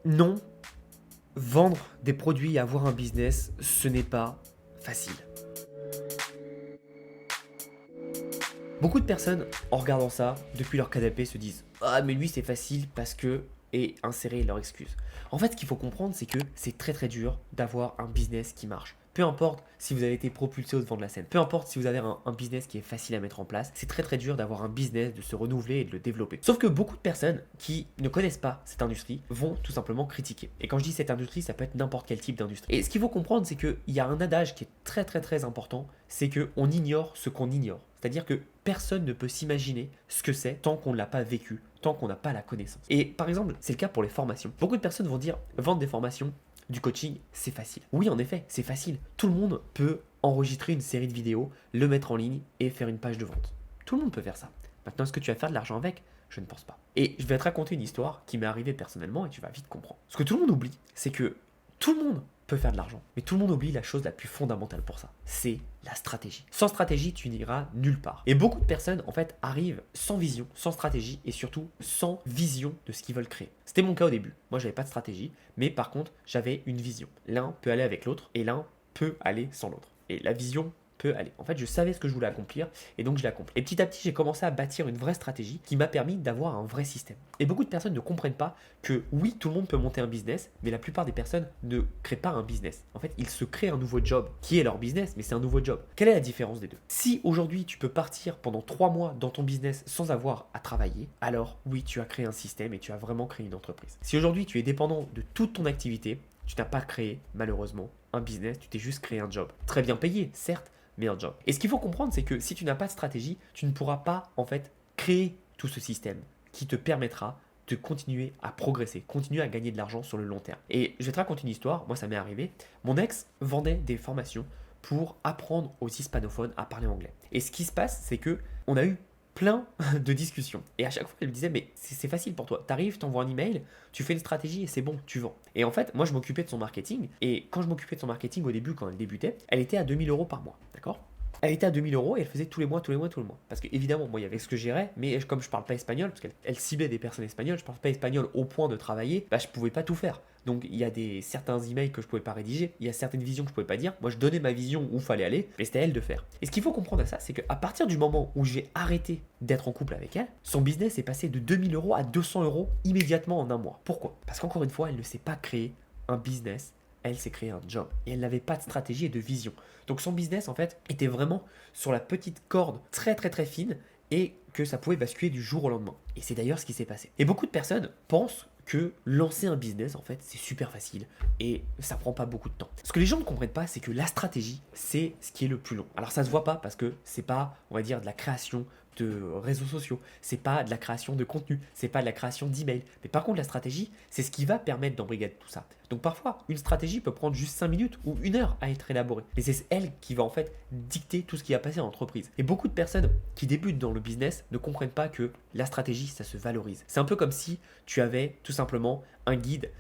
Non, vendre des produits et avoir un business, ce n'est pas facile. Beaucoup de personnes, en regardant ça, depuis leur canapé, se disent «Ah, mais lui, c'est facile parce que...» et insérer leur excuse. En fait, ce qu'il faut comprendre, c'est que c'est très très dur d'avoir un business qui marche. Peu importe si vous avez été propulsé au devant de la scène, peu importe si vous avez un business qui est facile à mettre en place, c'est très très dur d'avoir un business, de se renouveler et de le développer. Sauf que beaucoup de personnes qui ne connaissent pas cette industrie vont tout simplement critiquer. Et quand je dis cette industrie, ça peut être n'importe quel type d'industrie. Et ce qu'il faut comprendre, c'est qu'il y a un adage qui est très très très important, c'est qu'on ignore ce qu'on ignore. C'est-à-dire que personne ne peut s'imaginer ce que c'est tant qu'on ne l'a pas vécu, tant qu'on n'a pas la connaissance. Et par exemple, c'est le cas pour les formations. Beaucoup de personnes vont dire vendre des formations, du coaching, c'est facile. Oui, en effet, c'est facile. Tout le monde peut enregistrer une série de vidéos, le mettre en ligne et faire une page de vente. Tout le monde peut faire ça. Maintenant, est-ce que tu vas faire de l'argent avec? Je ne pense pas. Et je vais te raconter une histoire qui m'est arrivée personnellement et tu vas vite comprendre. Ce que tout le monde oublie, c'est que tout le monde peut faire de l'argent. Mais tout le monde oublie la chose la plus fondamentale pour ça. C'est la stratégie. Sans stratégie, tu n'iras nulle part. Et beaucoup de personnes, en fait, arrivent sans vision, sans stratégie et surtout sans vision de ce qu'ils veulent créer. C'était mon cas au début. Moi, j'avais pas de stratégie, mais par contre, j'avais une vision. L'un peut aller avec l'autre et l'un peut aller sans l'autre. Et la vision peut aller. En fait, je savais ce que je voulais accomplir et donc je l'ai accompli. Et petit à petit, j'ai commencé à bâtir une vraie stratégie qui m'a permis d'avoir un vrai système. Et beaucoup de personnes ne comprennent pas que oui, tout le monde peut monter un business, mais la plupart des personnes ne créent pas un business. En fait, ils se créent un nouveau job qui est leur business, mais c'est un nouveau job. Quelle est la différence des deux? Si aujourd'hui, tu peux partir pendant 3 mois dans ton business sans avoir à travailler, alors oui, tu as créé un système et tu as vraiment créé une entreprise. Si aujourd'hui, tu es dépendant de toute ton activité, tu n'as pas créé, malheureusement, un business, tu t'es juste créé un job. Très bien payé, certes, mais un job. Et ce qu'il faut comprendre, c'est que si tu n'as pas de stratégie, tu ne pourras pas, en fait, créer tout ce système qui te permettra de continuer à progresser, continuer à gagner de l'argent sur le long terme. Et je vais te raconter une histoire, moi ça m'est arrivé. Mon ex vendait des formations pour apprendre aux hispanophones à parler anglais. Et ce qui se passe, c'est que on a eu plein de discussions. Et à chaque fois, elle me disait, mais c'est facile pour toi. T'arrives, t'envoies un email, tu fais une stratégie et c'est bon, tu vends. Et en fait, moi, je m'occupais de son marketing. Et quand je m'occupais de son marketing au début, quand elle débutait, elle était à 2 000 € par mois. D'accord? Elle était à 2 000 € et elle faisait tous les mois, tous les mois, tous les mois. Parce que évidemment, moi, il y avait ce que je gérais, mais comme je parle pas espagnol, parce qu'elle ciblait des personnes espagnoles, je parle pas espagnol au point de travailler, bah, je pouvais pas tout faire. Donc il y a certains emails que je pouvais pas rédiger, il y a certaines visions que je pouvais pas dire. Moi, je donnais ma vision où il fallait aller, mais c'était à elle de faire. Et ce qu'il faut comprendre à ça, c'est qu'à partir du moment où j'ai arrêté d'être en couple avec elle, son business est passé de 2 000 € à 200 € immédiatement en un mois. Pourquoi? Parce qu'encore une fois, elle ne s'est pas créé un business, elle s'est créé un job. Et elle n'avait pas de stratégie et de vision. Donc son business, en fait, était vraiment sur la petite corde très très très fine et que ça pouvait basculer du jour au lendemain. Et c'est d'ailleurs ce qui s'est passé. Et beaucoup de personnes pensent que lancer un business, en fait, c'est super facile et ça prend pas beaucoup de temps. Ce que les gens ne comprennent pas, c'est que la stratégie, c'est ce qui est le plus long. Alors ça se voit pas parce que c'est pas, on va dire, de la création de réseaux sociaux, c'est pas de la création de contenu, c'est pas de la création d'emails. Mais par contre, la stratégie, c'est ce qui va permettre d'embrigader tout ça. Donc parfois, une stratégie peut prendre juste 5 minutes ou 1 heure à être élaborée. Mais c'est elle qui va en fait dicter tout ce qui va passer en entreprise. Et beaucoup de personnes qui débutent dans le business ne comprennent pas que la stratégie, ça se valorise. C'est un peu comme si tu avais tout simplement un guide.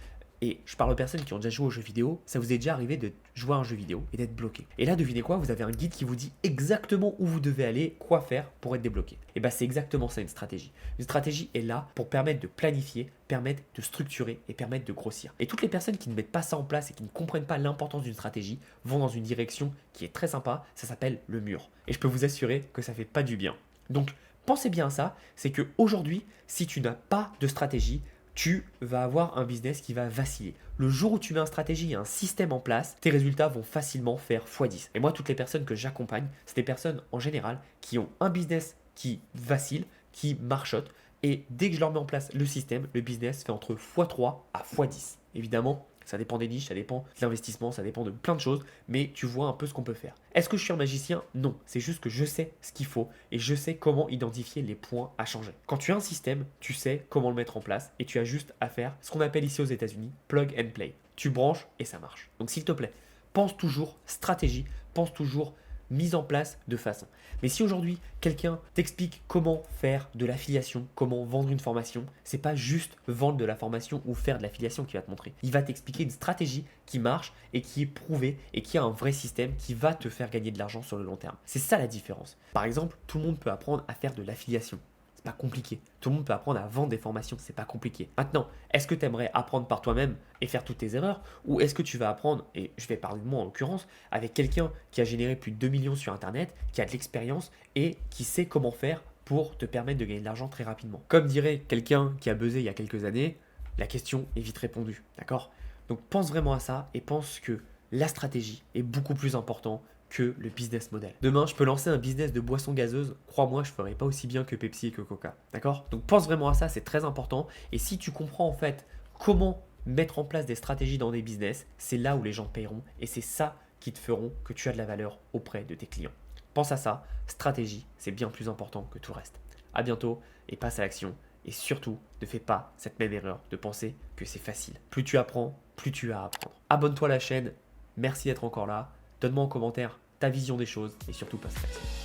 Et je parle aux personnes qui ont déjà joué aux jeux vidéo, ça vous est déjà arrivé de jouer à un jeu vidéo et d'être bloqué. Et là, devinez quoi, vous avez un guide qui vous dit exactement où vous devez aller, quoi faire pour être débloqué. Et bien c'est exactement ça une stratégie. Une stratégie est là pour permettre de planifier, permettre de structurer et permettre de grossir. Et toutes les personnes qui ne mettent pas ça en place et qui ne comprennent pas l'importance d'une stratégie vont dans une direction qui est très sympa, ça s'appelle le mur. Et je peux vous assurer que ça fait pas du bien. Donc pensez bien à ça, c'est qu'aujourd'hui, si tu n'as pas de stratégie, tu vas avoir un business qui va vaciller. Le jour où tu mets une stratégie et un système en place, tes résultats vont facilement faire x10. Et moi, toutes les personnes que j'accompagne, c'est des personnes en général qui ont un business qui vacille, qui marchote. Et dès que je leur mets en place le système, le business fait entre x3 à x10. Évidemment, ça dépend des niches, ça dépend de l'investissement, ça dépend de plein de choses, mais tu vois un peu ce qu'on peut faire. Est-ce que je suis un magicien? Non, c'est juste que je sais ce qu'il faut et je sais comment identifier les points à changer. Quand tu as un système, tu sais comment le mettre en place et tu as juste à faire ce qu'on appelle ici aux États-Unis plug and play. Tu branches et ça marche. Donc s'il te plaît, pense toujours stratégie, pense toujours mise en place de façon. Mais si aujourd'hui quelqu'un t'explique comment faire de l'affiliation, comment vendre une formation, c'est pas juste vendre de la formation ou faire de l'affiliation qui va te montrer. Il va t'expliquer une stratégie qui marche et qui est prouvée et qui a un vrai système qui va te faire gagner de l'argent sur le long terme. C'est ça la différence. Par exemple, tout le monde peut apprendre à faire de l'affiliation. c'est pas compliqué. Tout le monde peut apprendre à vendre des formations, c'est pas compliqué. Maintenant, est-ce que tu aimerais apprendre par toi-même et faire toutes tes erreurs, ou est-ce que tu vas apprendre, et je vais parler de moi en l'occurrence, avec quelqu'un qui a généré plus de 2 millions sur Internet, qui a de l'expérience et qui sait comment faire pour te permettre de gagner de l'argent très rapidement. Comme dirait quelqu'un qui a buzzé il y a quelques années, la question est vite répondue, d'accord? Donc pense vraiment à ça et pense que la stratégie est beaucoup plus importante que le business model. Demain, je peux lancer un business de boissons gazeuses, crois-moi, je ne ferai pas aussi bien que Pepsi et que Coca, d'accord? Donc pense vraiment à ça, c'est très important. Et si tu comprends en fait comment mettre en place des stratégies dans des business, c'est là où les gens paieront et c'est ça qui te feront que tu as de la valeur auprès de tes clients. Pense à ça, stratégie, c'est bien plus important que tout le reste. À bientôt et passe à l'action. Et surtout, ne fais pas cette même erreur de penser que c'est facile. Plus tu apprends, plus tu as à apprendre. Abonne-toi à la chaîne, merci d'être encore là. Donne-moi en commentaire ta vision des choses et surtout passe à l'action.